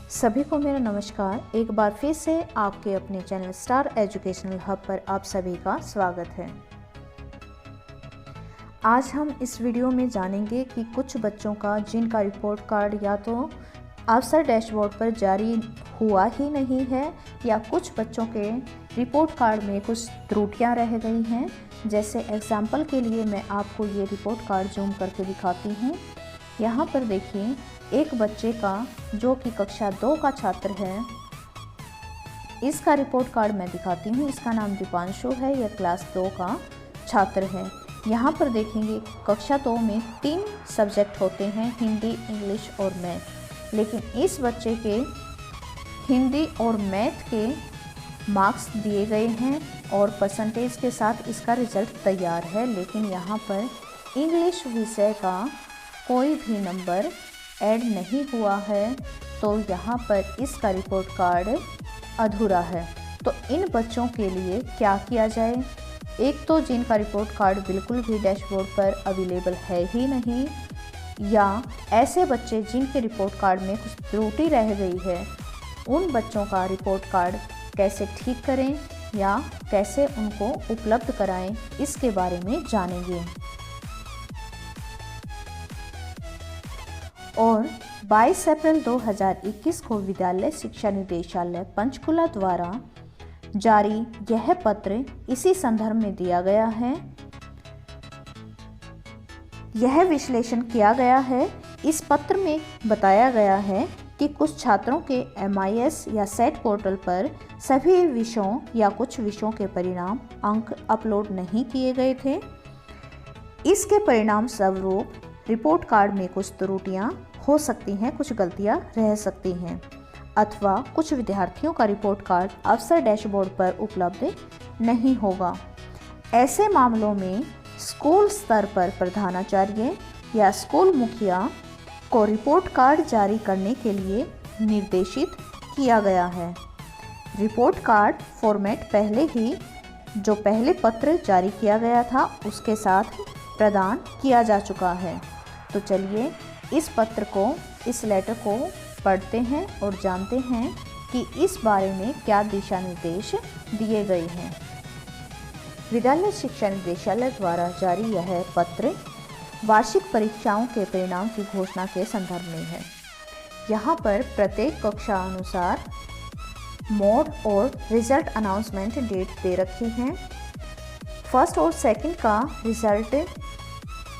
सभी को मेरा नमस्कार। एक बार फिर से आपके अपने चैनल स्टार एजुकेशनल हब पर आप सभी का स्वागत है। आज हम इस वीडियो में जानेंगे कि कुछ बच्चों का जिनका रिपोर्ट कार्ड या तो अफसर डैशबोर्ड पर जारी हुआ ही नहीं है या कुछ बच्चों के रिपोर्ट कार्ड में कुछ त्रुटियां रह गई हैं। जैसे एग्जाम्पल के लिए मैं आपको ये रिपोर्ट कार्ड जूम करके दिखाती हूँ। यहाँ पर देखिए, एक बच्चे का जो कि कक्षा 2 का छात्र है, इसका रिपोर्ट कार्ड मैं दिखाती हूँ। इसका नाम दीपांशु है, यह क्लास 2 का छात्र है। यहाँ पर देखेंगे कक्षा 2 में 3 सब्जेक्ट होते हैं, हिंदी, इंग्लिश और मैथ। लेकिन इस बच्चे के हिंदी और मैथ के मार्क्स दिए गए हैं और परसेंटेज के साथ इसका रिज़ल्ट तैयार है। लेकिन यहाँ पर इंग्लिश विषय का कोई भी नंबर ऐड नहीं हुआ है, तो यहाँ पर इसका रिपोर्ट कार्ड अधूरा है। तो इन बच्चों के लिए क्या किया जाए? एक तो जिनका रिपोर्ट कार्ड बिल्कुल भी डैशबोर्ड पर अवेलेबल है ही नहीं, या ऐसे बच्चे जिनके रिपोर्ट कार्ड में कुछ त्रुटि रह गई है, उन बच्चों का रिपोर्ट कार्ड कैसे ठीक करें या कैसे उनको उपलब्ध कराएं, इसके बारे में जानेंगे। और 22 अप्रैल 2021 को विद्यालय शिक्षा निदेशालय पंचकुला द्वारा जारी यह पत्र इसी संदर्भ में दिया गया है। यह विश्लेषण किया गया है। इस पत्र में बताया गया है कि कुछ छात्रों के MIS या सेट पोर्टल पर सभी विषयों या कुछ विषयों के परिणाम अंक अपलोड नहीं किए गए थे। इसके परिणाम स्वरूप रिपोर्ट कार्ड में कुछ त्रुटियां हो सकती हैं, कुछ गलतियां रह सकती हैं, अथवा कुछ विद्यार्थियों का रिपोर्ट कार्ड अफसर डैशबोर्ड पर उपलब्ध नहीं होगा। ऐसे मामलों में स्कूल स्तर पर प्रधानाचार्य या स्कूल मुखिया को रिपोर्ट कार्ड जारी करने के लिए निर्देशित किया गया है। रिपोर्ट कार्ड फॉर्मेट पहले ही जो पहले पत्र जारी किया गया था उसके साथ प्रदान किया जा चुका है। तो चलिए इस पत्र को, इस लेटर को पढ़ते हैं और जानते हैं कि इस बारे में क्या दिशा निर्देश दिए गए हैं। विद्यालय शिक्षा निदेशालय द्वारा जारी यह पत्र वार्षिक परीक्षाओं के परिणाम की घोषणा के संदर्भ में है। यहाँ पर प्रत्येक कक्षा अनुसार मोड और रिजल्ट अनाउंसमेंट डेट दे रखी हैं। फर्स्ट और सेकंड का रिजल्ट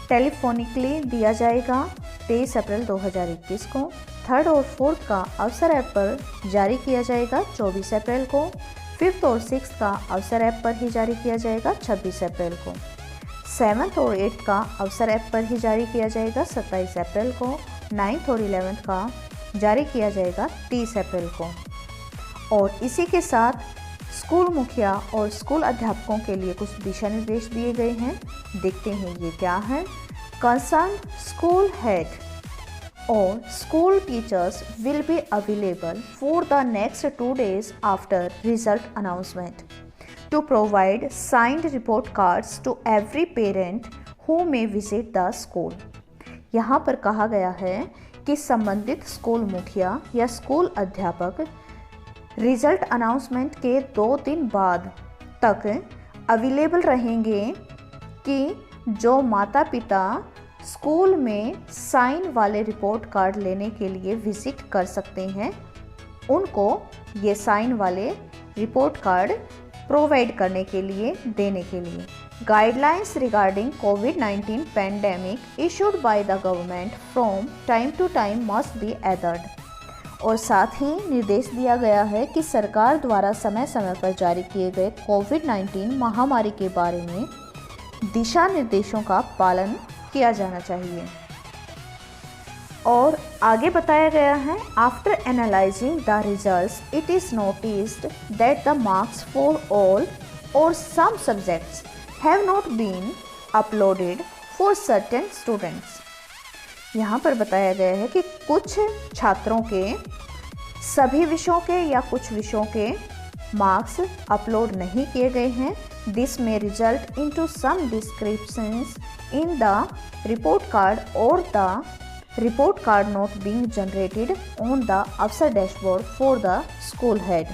टेलीफोनिकली दिया जाएगा 23 अप्रैल 2021 को। थर्ड और फोर्थ का अवसर ऐप पर जारी किया जाएगा 24 अप्रैल को। फिफ्थ और सिक्स्थ का अवसर ऐप पर ही जारी किया जाएगा 26 अप्रैल को। सेवन्थ और एट्थ का अवसर ऐप पर ही जारी किया जाएगा 27 अप्रैल को। नाइन्थ और 11th का जारी किया जाएगा 30 अप्रैल को। और इसी के साथ स्कूल मुखिया और स्कूल अध्यापकों के लिए कुछ दिशा निर्देश दिए गए हैं। देखते हैं ये क्या है। Concerned school head or school teachers will be available for the next 2 days after result announcement to provide signed report cards to every parent who may visit the school। यहाँ पर कहा गया है कि संबंधित स्कूल मुखिया या स्कूल अध्यापक रिजल्ट अनाउंसमेंट के 2 दिन बाद तक अवेलेबल रहेंगे कि जो माता पिता स्कूल में साइन वाले रिपोर्ट कार्ड लेने के लिए विजिट कर सकते हैं, उनको ये साइन वाले रिपोर्ट कार्ड प्रोवाइड करने के लिए, देने के लिए। गाइडलाइंस रिगार्डिंग कोविड-19 pandemic issued by the government from time to time must be adhered. और साथ ही निर्देश दिया गया है कि सरकार द्वारा समय समय पर जारी किए गए कोविड-19 महामारी के बारे में दिशा निर्देशों का पालन किया जाना चाहिए। और आगे बताया गया है, after analysing the results it is noticed that the marks for all or some subjects have not been uploaded for certain students. यहाँ पर बताया गया है कि कुछ छात्रों के सभी विषयों के या कुछ विषयों के मार्क्स अपलोड नहीं किए गए हैं। This may result into some descriptions in the report card or the report card not being generated on the अफसर dashboard for the school head।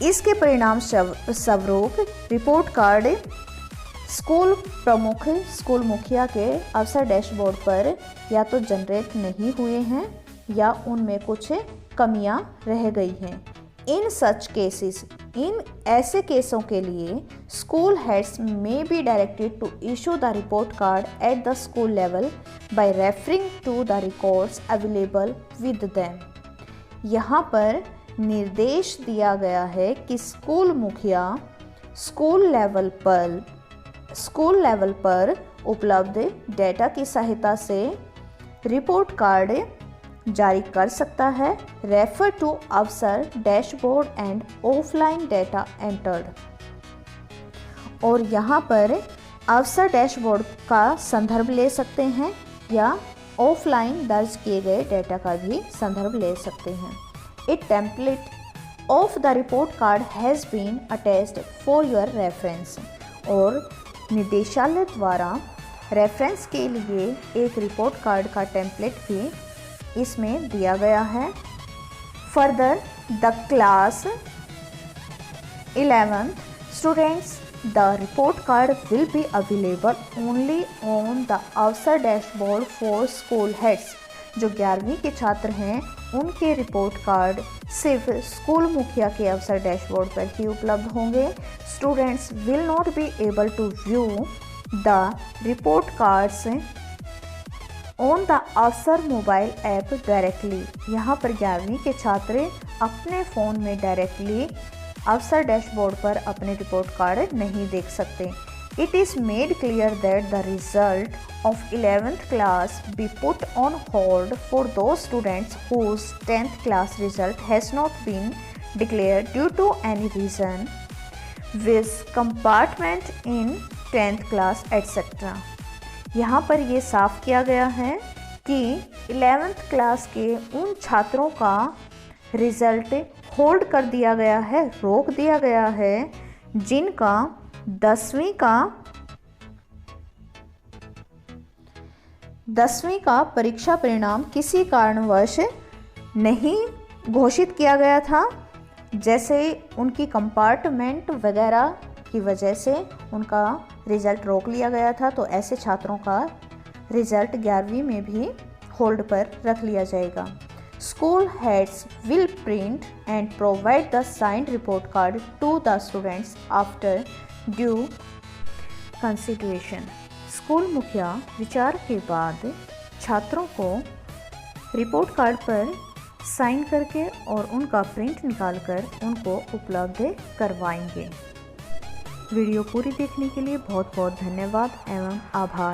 इसके परिणाम स्वरूप रिपोर्ट कार्ड स्कूल प्रमुख, स्कूल मुखिया के अफसर डैशबोर्ड पर या तो जनरेट नहीं हुए हैं या उनमें कुछ कमियां रह गई हैं। इन सच केसेस, इन ऐसे केसों के लिए school heads may be directed to issue the report card at the school level by referring to the records available with them. यहाँ पर निर्देश दिया गया है कि स्कूल मुखिया स्कूल लेवल पर उपलब्ध डेटा की सहायता से रिपोर्ट कार्ड जारी कर सकता है। रेफर टू अफसर dashboard and offline data entered. और यहाँ पर अफसर डैशबोर्ड का संदर्भ ले सकते हैं या ऑफलाइन दर्ज किए गए डेटा का भी संदर्भ ले सकते हैं। A template of the report card has been attached for your reference. और निदेशालय द्वारा रेफरेंस के लिए एक रिपोर्ट कार्ड का टेम्पलेट भी इसमें दिया गया है। Further the class 11th students, the report card will be available only on the अफसर डैशबोर्ड फॉर स्कूल हेड्स। जो 11वीं के छात्र हैं उनके रिपोर्ट कार्ड सिर्फ स्कूल मुखिया के अफसर डैशबोर्ड पर ही उपलब्ध होंगे। Students will not be able to view the report cards on the अफसर मोबाइल ऐप डायरेक्टली। यहाँ पर 11वीं के छात्र अपने फ़ोन में डायरेक्टली अफसर डैशबोर्ड पर अपने रिपोर्ट कार्ड नहीं देख सकते। It is made clear that the result of 11th class be put on hold for those students whose 10th class result has not been declared due to any reason with compartment in 10th class etcetera. यहाँ पर ये साफ किया गया है कि 11th class के उन छात्रों का रिज़ल्ट होल्ड कर दिया गया है, रोक दिया गया है, जिनका 10वीं का परीक्षा परिणाम किसी कारणवश नहीं घोषित किया गया था, जैसे उनकी कंपार्टमेंट वगैरह की वजह से उनका रिज़ल्ट रोक लिया गया था। तो ऐसे छात्रों का रिज़ल्ट 11वीं में भी होल्ड पर रख लिया जाएगा। School heads will print and provide the signed report card to the students after due consideration. School मुखिया विचार के बाद छात्रों को रिपोर्ट कार्ड पर साइन करके और उनका प्रिंट निकालकर उनको उपलब्ध करवाएंगे। वीडियो पूरी देखने के लिए बहुत बहुत धन्यवाद एवं आभार।